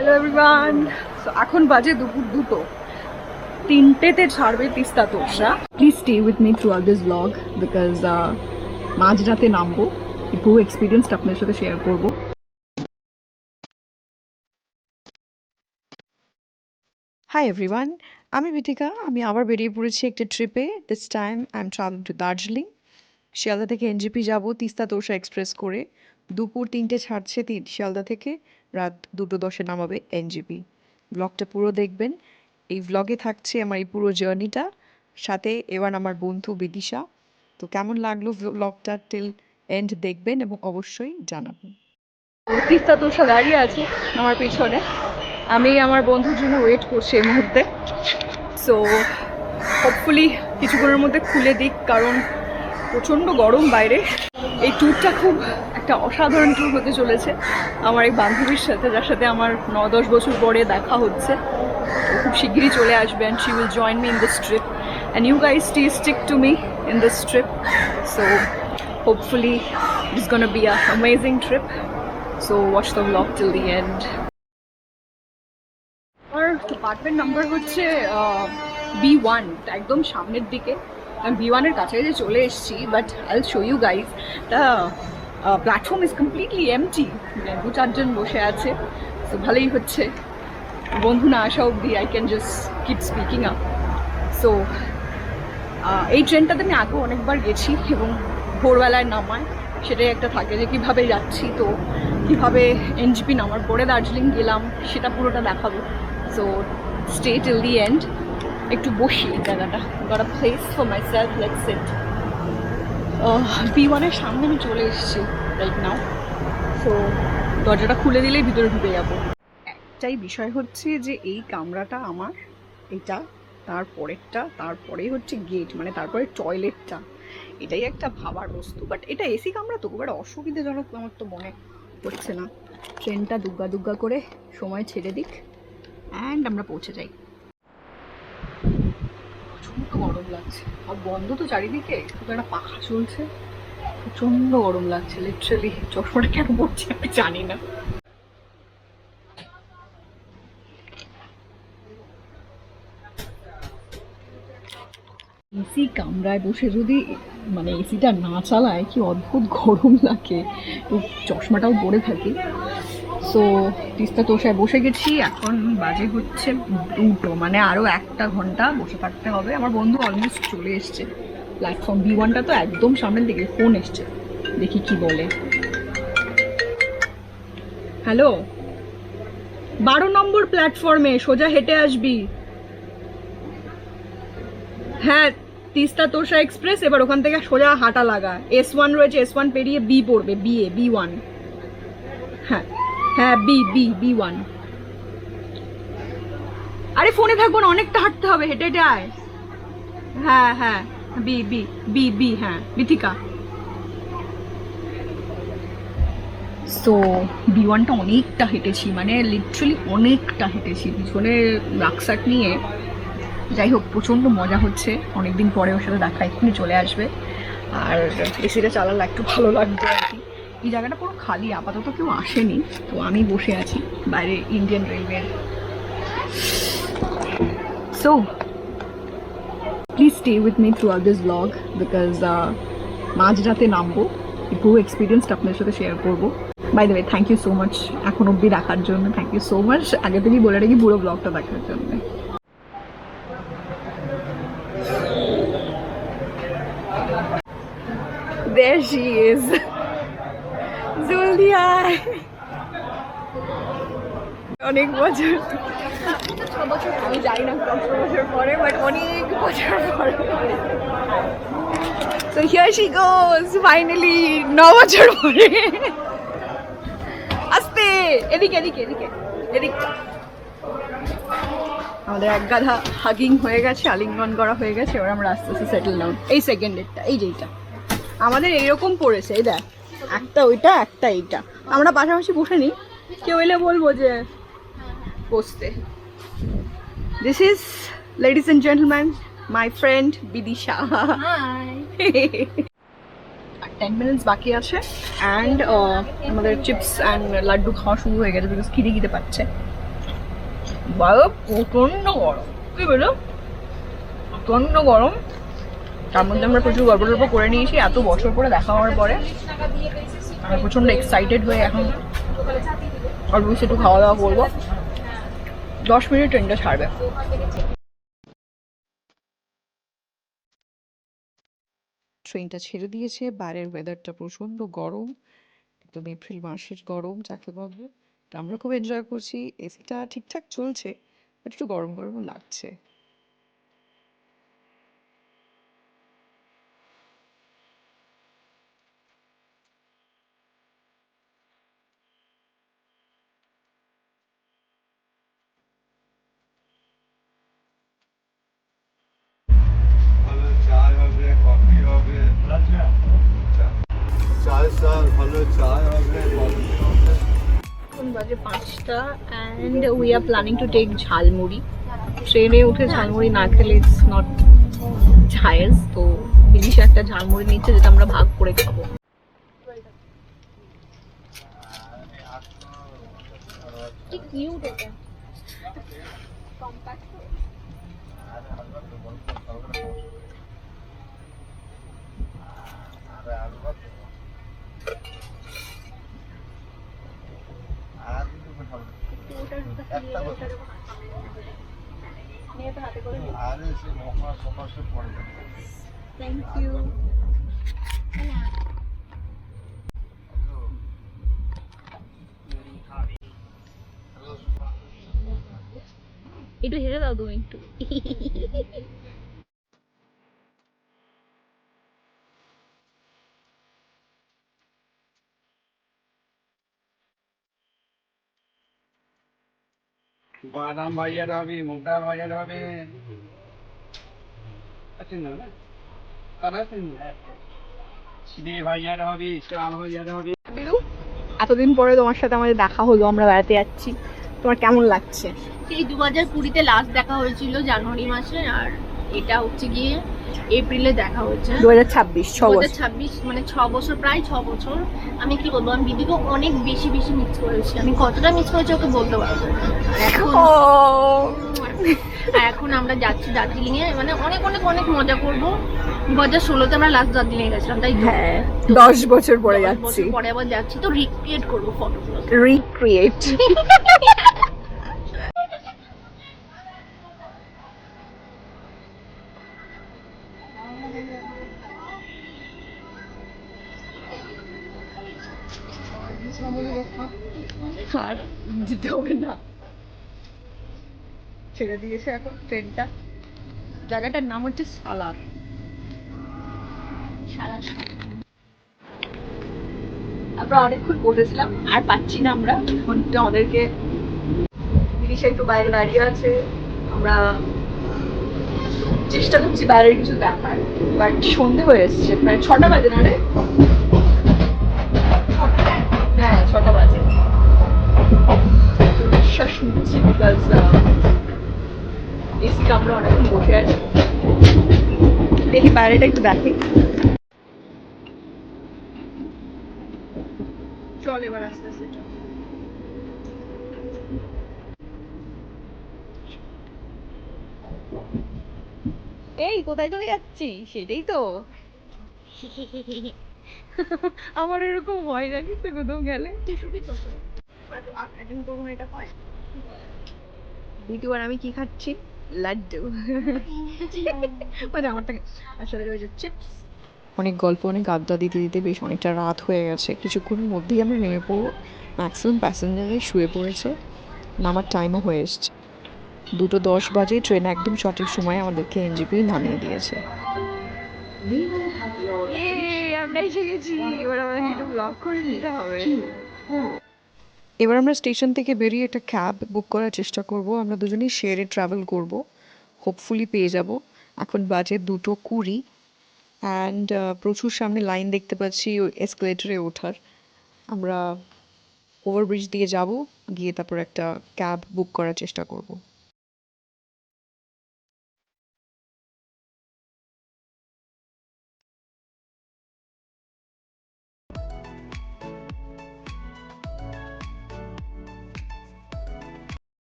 Hello everyone. So এখন বাজে দুপুর 2:03তে ছাড়বে Teesta Torsa. Please stay with me throughout this blog because মাঝরাতে নামবো, এই পুরো এক্সপিরিয়েন্সটা আপনাদের সাথে শেয়ার করবো। হাই এভরিওয়ান, আমি বিথিকা। আমি আবার বেরিয়ে পড়েছি একটা ট্রিপে। This time I am travelling to Darjeeling. Sealdah থেকে এনজেপি যাব তিস্তা তোষা এক্সপ্রেস করে। দুপুর 3টে ছাড়ছে শিয়ালদা থেকে, রাত 2:10-এ নামাবে এনজেপি। ব্লগটা পুরো দেখবেন। এই ব্লগে থাকছে আমার এই পুরো জার্নিটা, সাথে এবার আমার বন্ধু বিদিশা। তো কেমন লাগলো ব্লগটা টিল এন্ড দেখবেন এবং অবশ্যই জানাবেন। তিস্তা তোষা দাঁড়িয়ে আছে আমার পিছনে, আমি আমার বন্ধুর জন্য ওয়েট করছি এই মুহূর্তে। সো হোপফুলি কিছুক্ষণের মধ্যে খুলে দিক, কারণ প্রচণ্ড গরম বাইরে। এই ট্যুরটা খুব একটা অসাধারণ ট্যুর হতে চলেছে আমার এই বান্ধবীর সাথে, যার সাথে আমার 9-10 বছর পরে দেখা হচ্ছে। ও খুব শিগগিরই চলে আসবে and she will join me in this trip and you guys stick to me in this trip. So hopefully it's gonna be an amazing trip. So watch the vlog till the end. আমার department number হচ্ছে B1, একদম সামনের দিকে। আমি B1-এর কাছাকাছি চলে এসেছি, but I will show you guys. The platform is completely empty, মানে 2-4 জন বসে আছে। তো ভালোই হচ্ছে, বন্ধু না আসা অবধি I can just keep speaking up. So এই ট্রেনটাতে আমি আগেও অনেকবার গেছি এবং ভোরবেলায় নামায়, সেটাই একটা থাকে যে কীভাবে যাচ্ছি, তো কীভাবে এনজেপি নামার পরে দার্জিলিং গেলাম সেটা পুরোটা দেখাবো। So stay till the end. একটু বসি এই জায়গাটা, got a place for myself, let's sit. B1-এর সামনে আমি চলে এসেছি রাইট নাও। সো দরজাটা খুলে দিলেই ভিতরে ঢুকে যাবো। একটাই বিষয় হচ্ছে যে এই কামরাটা আমার, এটা তারপরেরটা, তারপরেই হচ্ছে গেট, মানে তারপরে টয়লেটটা, এটাই একটা ভাবার বস্তু। বাট এটা এসি কামরা তো খুব একটা অসুবিধাজনক আমার তো মনে হচ্ছে না। ট্রেনটা দুগ্গা দুগ্গা করে সময় ছেড়ে দিক অ্যান্ড আমরা পৌঁছে যাই। প্রচণ্ড গরম লাগছে, আর বন্ধ তো চারিদিকে, শুধু একটা পাখা চলছে। প্রচণ্ড গরম লাগছে লিটারালি। চশমাটা কেন পড়ছে আমি জানি না। এসি কামরায় বসে যদি মানে এসিটা না চালায়, কি অদ্ভুত গরম লাগে। তো চশমাটাও পরে থাকি। সো তিস্তা তোষায় বসে গেছি, এখন বাজে হচ্ছে 2, মানে আরও 1 ঘন্টা বসে থাকতে হবে। আমার বন্ধু অলমোস্ট চলে এসছে। প্ল্যাটফর্ম B1টা তো একদম সামনের দিকে, ফোন এসছে, দেখি কি বলে। হ্যালো, 12 নম্বর প্ল্যাটফর্মে সোজা হেঁটে আসবি। হ্যাঁ, তিস্তা তোষা এক্সপ্রেস, এবার ওখান থেকে সোজা হাঁটা লাগা। S1 রয়েছে, S1 পেরিয়ে B পড়বে, B1। হ্যাঁ হ্যাঁ, B1। আরে ফোনে থাকবো না, অনেকটা হাঁটতে হবে, হেঁটে হেঁটে আয়। হ্যাঁ হ্যাঁ, বি, হ্যাঁ বিথিকা। সো B1টা অনেকটা হেঁটেছি, মানে লিটারালি অনেকটা হেঁটেছি, পিছনে রাকসাক নিয়ে। যাই হোক, প্রচণ্ড মজা হচ্ছে, অনেকদিন পরে ওর সাথে দেখা, এক্ষুনি চলে আসবে। আর এসিটা চালালে একটু ভালো লাগবে আর কি। এই জায়গাটা পুরো খালি, আপাতত কেউ আসেনি, তো আমি বসে আছি বাইরে Indian railway. So please stay with me throughout this blog because মাঝরাতে নামবো, এই পুরো এক্সপিরিয়েন্সটা আপনাদের সাথে শেয়ার করবো। By the way, thank you so much এখন অব্দি দেখার জন্য, থ্যাংক ইউ সো মাচ। আগে থেকেই বলে রাখি, পুরো ব্লগটা দেখার জন্য। There she is. জলদি আয়। অনেক বছর, 6 বছর আমি যাই না কত বছর পরে, বাট অনেক বছর পরে। So here she goes finally, 9 বছর পরে। আস্তে, এদিকে এদিকে এদিকে এদিকে। আমাদের এক গাধা হাগিং হয়ে গেছে, আলিঙ্গন করা হয়ে গেছে, এবার আমরা আস্তে আস্তে সেটেল ডাউন। এই সেকেন্ডেরটা, এই যেটা আমাদের এইরকম পড়েছে, এই দেখ, একটা ওইটা একটা এইটা, আমরা পাশাপাশি বসে নিই, কেউ এলে বলবো যে বসতে। This is, ladies and gentleman, my friend Bidisha. Hi. 10 minutes বাকি আছে অ্যান্ড আমাদের চিপস অ্যান্ড লাড্ডু খাওয়া শুরু হয়ে গেছে বিকজ খিদে পাচ্ছে। বাইরে প্রচন্ড গরম, কি বলো, প্রচন্ড গরম। তার মধ্যে আমরা প্রচুর গল্প টল্প করে নিয়েছি এত বছর পরে দেখা হওয়ার পরে। আমরা প্রচন্ড এক্সাইটেড হয়ে এখন অল্প বেশি একটু খাওয়া দাওয়া করবো। 10 মিনিট ট্রেনটা ছাড়বে। ট্রেনটা ছেড়ে দিয়েছে, বাইরের ওয়েদারটা প্রচণ্ড গরম, একদম এপ্রিল মাসের গরম যাকে বলে। তো আমরা খুব এনজয় করছি, এসিটা ঠিকঠাক চলছে, বাট একটু গরম গরম লাগছে। ভালো চায় হবে, কফি হবে, চায়ের সাথে ভালো চায় হবে, কফি হবে। এখন বাজে 5টা and we are planning to take jhalmuri. ট্রেনে উঠে ঝালমুড়ি না খেলে ইটস নট জায়েজ। তো বিদিশা একটা ঝালমুড়ি নিচ্ছে যেটা আমরা ভাগ করে খাবো। কি কিউট এটা। আরে সে মকর সকাশে পড়ে যাবে। Thank you. একটু হেরে দাও তুমি একটু। বাদাম বাজার হবে, মোটা বাজার হবে। আছেন না? তারা আছেন না? চিড়ে বাজার হবে, চাল বাজার হবে। বিলু, এতদিন পরে তোমার সাথে আমাদের দেখা হলো, আমরা বেড়াতে যাচ্ছি, তোমার কেমন লাগছে? সেই 2020-তে লাস্ট দেখা হয়েছিল জানুয়ারি মাসে, আর এটা হচ্ছে গিয়ে এপ্রিলে দেখা হচ্ছে। 2026, 6 বছর। 2026 মানে 6 বছর, প্রায় 6 বছর। আমি কি বলবো, আমি দিদিকে অনেক বেশি বেশি মিস করেছি। আমি কতটা মিস করেছি ওকে বলতে পারবো না। আর এখন আর এখন আমরা যাচ্ছি দার্জিলিং এ, মানে অনেক অনেক অনেক মজা করবো। 2016-তে আমরা লাস্ট দার্জিলিং এ গেছিলাম, তাই তো? হ্যাঁ, 10 বছর পরে 10 যাচ্ছি। বছর পরে আবার যাচ্ছি, তো রিক্রিয়েট করবো ফটোগুলো। রিক্রিয়েট। আর যেতে হবে না, ছেড়ে দিয়েছে এখন ট্রেনটা। জায়গাটার নাম হচ্ছে সালার। আমরা অনেকক্ষণ বসেছিলাম, আর পাচ্ছি না আমরা। এখন তো আমাদেরকে জিনিস একটু বাইরে দাঁড়িয়ে আছে, আমরা চেষ্টা করছি বাইরের কিছু দেখার, বাট সন্ধে হয়ে এসছে, প্রায় 6টা বাজে না রে? হ্যাঁ, 6টা বাজে। নিঃশ্বাস নিচ্ছি বিকজ এসি কামড়ে অনেকক্ষণ বসে আছি। দেখি বাইরেটা একটু দেখি। চল এবার আস্তে আস্তে চল। এই কোথায় চলে যাচ্ছি সেটাই তো। আমার এরকম ভয় লাগিস তো কোথাও গেলে। দ্বিতীয় আর আমি কি খাচ্ছি? লাড্ডু। মানে আমার থেকে আসলে ওই যে চিপস। অনেক গল্প অনেক আড্ডা দিতে দিতে বেশ অনেকটা রাত হয়ে গেছে, কিছুক্ষণের মধ্যেই আমরা নেমে পড়বো। ম্যাক্সিমাম প্যাসেঞ্জারই শুয়ে পড়েছে, নামার টাইমও হয়ে এসছে। 2:10 বাজে ট্রেন একদম সঠিক সময়ে আমাদেরকে এনজেপি নামিয়ে দিয়েছে। আমরা এসে গেছি, এবার আমাকে একটু ব্লগ করে নিতে হবে। এবার আমরা স্টেশন থেকে বেরিয়ে একটা ক্যাব বুক করার চেষ্টা করব। আমরা দুজনেই শেয়ারে ট্রাভেল করব, হোপফুলি পেয়ে যাব। এখন বাজে 2:20 অ্যান্ড প্রচুর সামনে লাইন দেখতে পাচ্ছি ওই এসকেলেটরে ওঠার। আমরা ওভারব্রিজ দিয়ে যাব, গিয়ে তারপর একটা ক্যাব বুক করার চেষ্টা করব।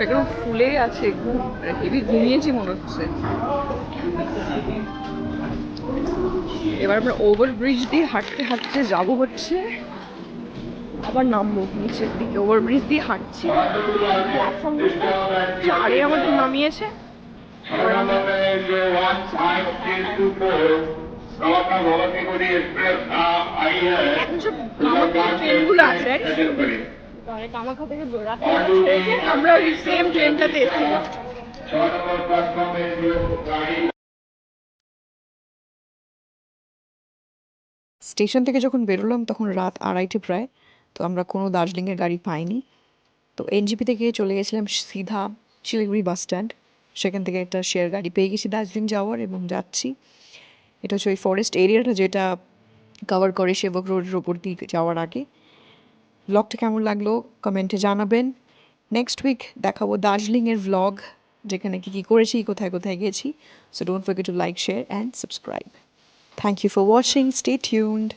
একদম ফুলে আছে, খুব হেভি ঘুমিয়েছি মনে হচ্ছে। এবার আমরা ওভার ব্রিজ দিয়ে হাঁটতে হাঁটতে যাব হচ্ছে, আবার নামবো নিচের দিকে। ওভার ব্রিজ দিয়ে হাঁটছি, প্ল্যাটফর্ম 4-এ আমাদের নামিয়েছে। এখন সব কামাখ্যা ট্রেনগুলো আছে, কামাখ্যা থেকে আমরা ওই সেম ট্রেনটাতে এসেছিলাম। স্টেশন থেকে যখন বেরোলাম তখন রাত 2:30 প্রায়। তো আমরা কোনো দার্জিলিংয়ের গাড়ি পাইনি। তো এনজিপি থেকে চলে গেছিলাম সিধা শিলিগুড়ি বাস স্ট্যান্ড। সেখান থেকে একটা শেয়ার গাড়ি পেয়ে গেছি দার্জিলিং যাওয়ার, এবং যাচ্ছি। এটা হচ্ছে ওই ফরেস্ট এরিয়াটা যেটা কভার করে সেবক রোডের ওপর দিয়ে যাওয়ার আগে। ব্লগটা কেমন লাগলো কমেন্টে জানাবেন। নেক্সট উইক দেখাবো দার্জিলিংয়ের ভ্লগ, যেখানে কী কী করেছি, কোথায় কোথায় গেছি। So don't forget to like, share and subscribe. Thank you for watching. Stay tuned.